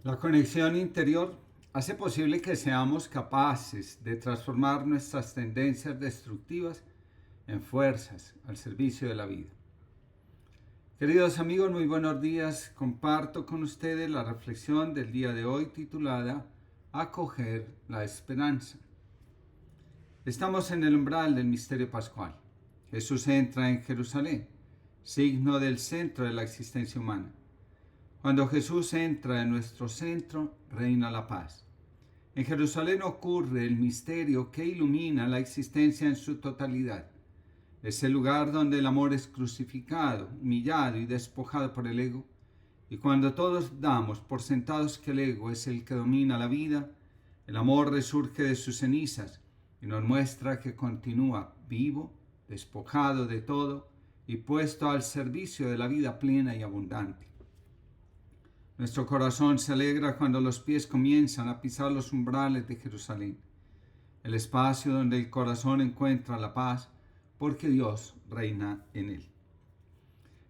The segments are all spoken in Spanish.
La conexión interior hace posible que seamos capaces de transformar nuestras tendencias destructivas en fuerzas al servicio de la vida. Queridos amigos, muy buenos días. Comparto con ustedes la reflexión del día de hoy titulada Acoger la esperanza. Estamos en el umbral del misterio pascual. Jesús entra en Jerusalén, signo del centro de la existencia humana. Cuando Jesús entra en nuestro centro, reina la paz. En Jerusalén ocurre el misterio que ilumina la existencia en su totalidad. Es el lugar donde el amor es crucificado, humillado y despojado por el ego. Y cuando todos damos por sentados que el ego es el que domina la vida, el amor resurge de sus cenizas y nos muestra que continúa vivo, despojado de todo y puesto al servicio de la vida plena y abundante. Nuestro corazón se alegra cuando los pies comienzan a pisar los umbrales de Jerusalén, el espacio donde el corazón encuentra la paz, porque Dios reina en él.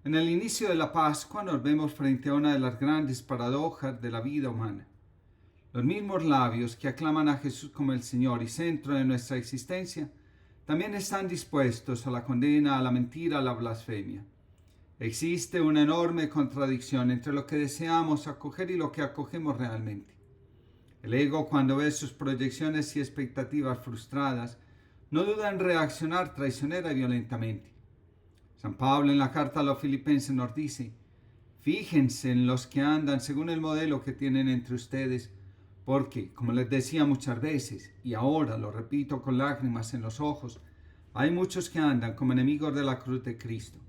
En el inicio de la Pascua nos vemos frente a una de las grandes paradojas de la vida humana. Los mismos labios que aclaman a Jesús como el Señor y centro de nuestra existencia, también están dispuestos a la condena, a la mentira, a la blasfemia. Existe una enorme contradicción entre lo que deseamos acoger y lo que acogemos realmente. El ego, cuando ve sus proyecciones y expectativas frustradas, no duda en reaccionar traicionera y violentamente. San Pablo en la carta a los Filipenses nos dice: fíjense en los que andan según el modelo que tienen entre ustedes, porque, como les decía muchas veces, y ahora lo repito con lágrimas en los ojos, hay muchos que andan como enemigos de la cruz de Cristo.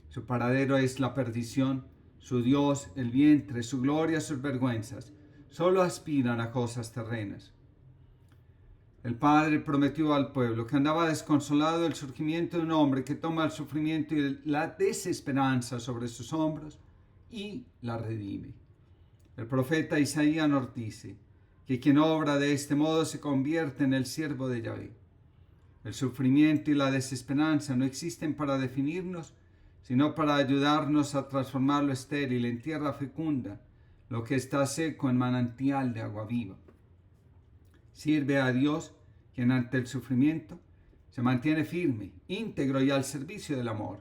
Su paradero es la perdición, su Dios, el vientre, su gloria, sus vergüenzas. Solo aspiran a cosas terrenas. El Padre prometió al pueblo que andaba desconsolado del surgimiento de un hombre que toma el sufrimiento y la desesperanza sobre sus hombros y la redime. El profeta Isaías nos dice que quien obra de este modo se convierte en el siervo de Yahvé. El sufrimiento y la desesperanza no existen para definirnos, sino para ayudarnos a transformar lo estéril en tierra fecunda, lo que está seco en manantial de agua viva. Sirve a Dios, quien ante el sufrimiento se mantiene firme, íntegro y al servicio del amor.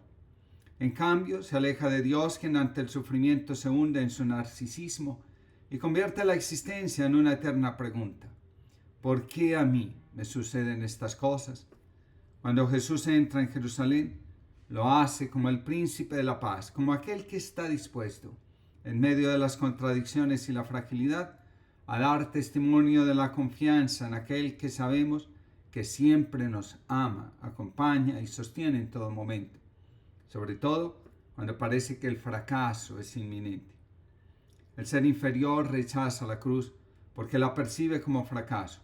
En cambio, se aleja de Dios, quien ante el sufrimiento se hunde en su narcisismo y convierte la existencia en una eterna pregunta: ¿por qué a mí me suceden estas cosas? Cuando Jesús entra en Jerusalén, lo hace como el príncipe de la paz, como aquel que está dispuesto, en medio de las contradicciones y la fragilidad, a dar testimonio de la confianza en aquel que sabemos que siempre nos ama, acompaña y sostiene en todo momento, sobre todo cuando parece que el fracaso es inminente. El ser inferior rechaza la cruz porque la percibe como fracaso.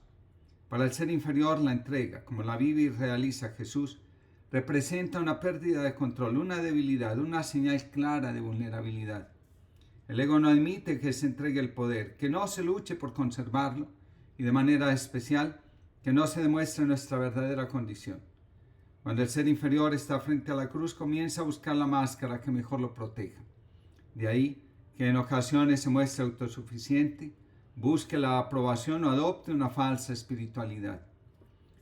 Para el ser inferior, la entrega, como la vive y realiza Jesús, representa una pérdida de control, una debilidad, una señal clara de vulnerabilidad. El ego no admite que se entregue el poder, que no se luche por conservarlo y de manera especial que no se demuestre nuestra verdadera condición. Cuando el ser inferior está frente a la cruz, comienza a buscar la máscara que mejor lo proteja. De ahí que en ocasiones se muestre autosuficiente, busque la aprobación o adopte una falsa espiritualidad.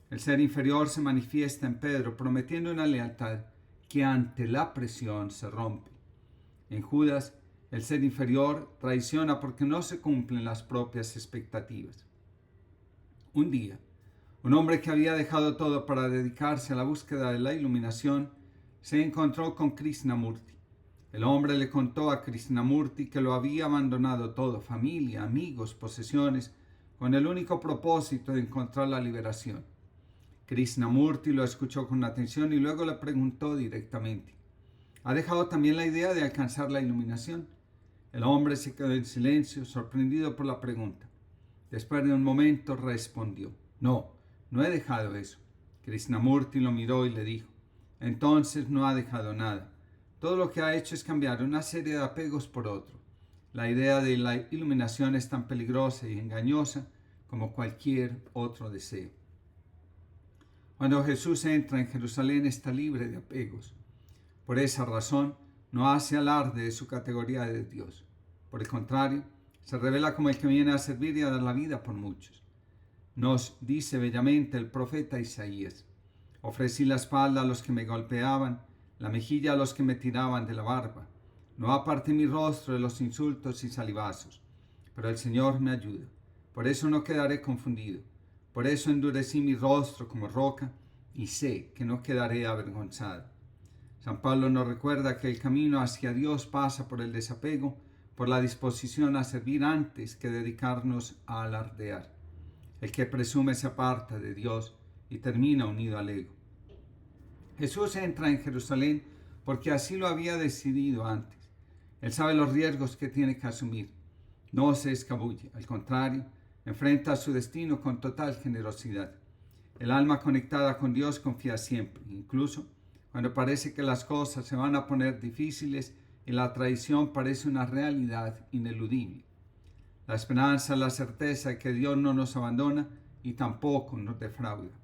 El ser inferior se manifiesta en Pedro prometiendo una lealtad que ante la presión se rompe. En Judas, el ser inferior traiciona porque no se cumplen las propias expectativas. Un día, un hombre que había dejado todo para dedicarse a la búsqueda de la iluminación se encontró con Krishnamurti. El hombre le contó a Krishnamurti que lo había abandonado todo: familia, amigos, posesiones, con el único propósito de encontrar la liberación. Krishnamurti lo escuchó con atención y luego le preguntó directamente: ¿ha dejado también la idea de alcanzar la iluminación? El hombre se quedó en silencio, sorprendido por la pregunta. Después de un momento respondió: no he dejado eso. Krishnamurti lo miró y le dijo: entonces no ha dejado nada. Todo lo que ha hecho es cambiar una serie de apegos por otro. La idea de la iluminación es tan peligrosa y engañosa como cualquier otro deseo. Cuando Jesús entra en Jerusalén, está libre de apegos. Por esa razón, no hace alarde de su categoría de Dios. Por el contrario, Se revela como el que viene a servir y a dar la vida por muchos. Nos dice bellamente el profeta Isaías: ofrecí la espalda a los que me golpeaban, la mejilla a los que me tiraban de la barba. No aparté mi rostro de los insultos y salivazos, pero el Señor me ayuda. Por eso no quedaré confundido. Por eso endurecí mi rostro como roca y sé que no quedaré avergonzado. San Pablo nos recuerda que el camino hacia Dios pasa por el desapego, por la disposición a servir antes que dedicarnos a alardear. El que presume se aparta de Dios y termina unido al ego. Jesús entra en Jerusalén porque así lo había decidido antes. Él sabe los riesgos que tiene que asumir. No se escabulle, al contrario, enfrenta su destino con total generosidad. El alma conectada con Dios confía siempre, incluso cuando parece que las cosas se van a poner difíciles y la traición parece una realidad ineludible. La esperanza, la certeza de que Dios no nos abandona y tampoco nos defrauda.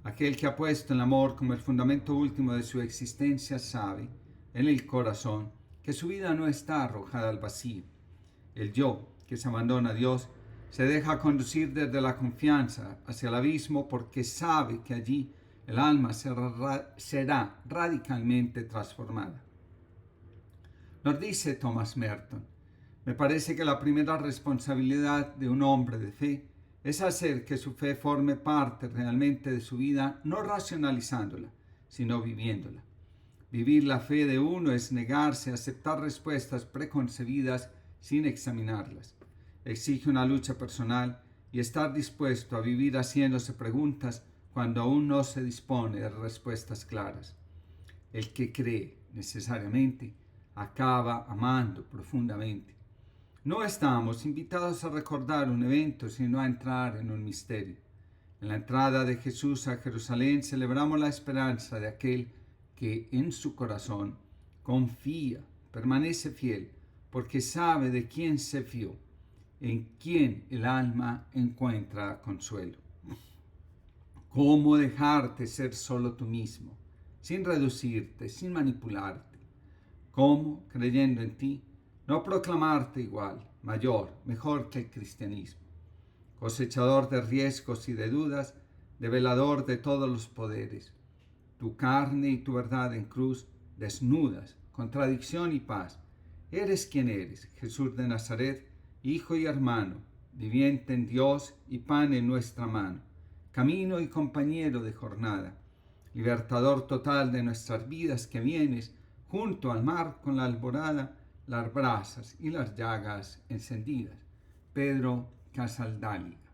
Aquel que ha puesto el amor como el fundamento último de su existencia sabe, en el corazón, que su vida no está arrojada al vacío. El yo, que se abandona a Dios, se deja conducir desde la confianza hacia el abismo porque sabe que allí el alma será radicalmente transformada. Nos dice Thomas Merton: me parece que la primera responsabilidad de un hombre de fe es hacer que su fe forme parte realmente de su vida, no racionalizándola, sino viviéndola. Vivir la fe de uno es negarse a aceptar respuestas preconcebidas sin examinarlas. Exige una lucha personal y estar dispuesto a vivir haciéndose preguntas cuando aún no se dispone de respuestas claras. El que cree necesariamente acaba amando profundamente. No estamos invitados a recordar un evento, sino a entrar en un misterio. En la entrada de Jesús a Jerusalén celebramos la esperanza de aquel que en su corazón confía, permanece fiel, porque sabe de quién se fió, en quien el alma encuentra consuelo. ¿Cómo dejarte ser solo tú mismo, sin reducirte, sin manipularte? ¿Cómo, creyendo en ti, no proclamarte igual, mayor, mejor que el cristianismo? Cosechador de riesgos y de dudas, develador de todos los poderes, tu carne y tu verdad en cruz, desnudas, contradicción y paz. Eres quien eres, Jesús de Nazaret, Hijo y hermano, viviente en Dios y pan en nuestra mano, camino y compañero de jornada, libertador total de nuestras vidas que vienes junto al mar con la alborada, las brasas y las llagas encendidas. Pedro Casaldáliga.